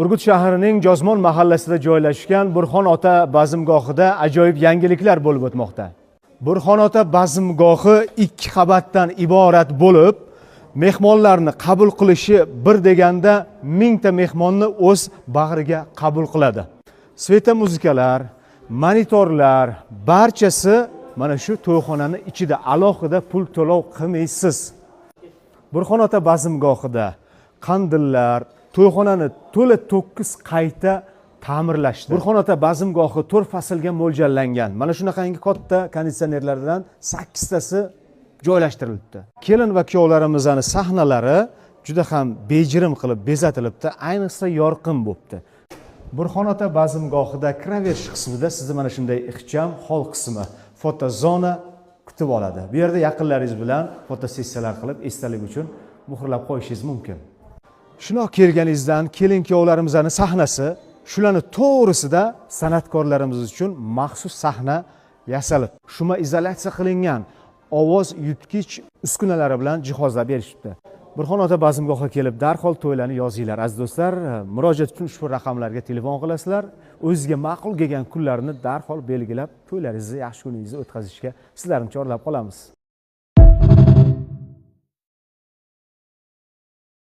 Urgut shahrining Jozmon mahallasida joylashgan Burxon ota bazmgohida ajoyib yangiliklar bo'lib o'tmoqda. Burxon ota bazmgohi 2 qavatdan iborat bo'lib, mehmonlarni qabul qilishi bir deganda 1000 ta mehmonni o'z bag'riga qabul qiladi. Sveta muzikalar, monitorlar barchasi mana shu to'yxonani ichida, alohida pul to'lov qilmaysiz. Burxon ota bazmgohida qandillar, to'yxonani to'la 9 qayta ta'mirlashdi. Burxon ota bazmgohi 4 faslga mo'ljallangan. Mana shunaqangi katta konditsionerlardan 8 tasi joylashtirilibdi. Kelin va kuyovlarimizning sahnalari juda ham bejirim qilib bezatilibdi, ayniqsa yorqin bo'libdi. Burxon ota bazmgohida kiraverish qismida sizni mana shunday ixcham hol qismi, fotozona kutib oladi. Bu yerda yaqinlaringiz bilan fotosessiyalar qilib, esdalik uchun muhrlab qo'yishingiz mumkin. Shuna kelganingizdan kelin kuyovlarimizning sahnasi, shularning to'g'risida san'atkorlarimiz uchun maxsus sahna yasalib, shuma izolyatsiya qilingan ovoz yutgich uskunalari bilan jihozlab berishibdi. Burxon ota bazmgohiga kelib darhol to'ylarni yozinglar aziz do'stlar. Murojaat uchun ushbu raqamlarga telefon qilasizlar. O'zingizga ma'qul kelgan kunlarni darhol belgilab, to'ylaringizni, yaxshi kuningizni o'tkazishga sizlarni chorlab qolamiz.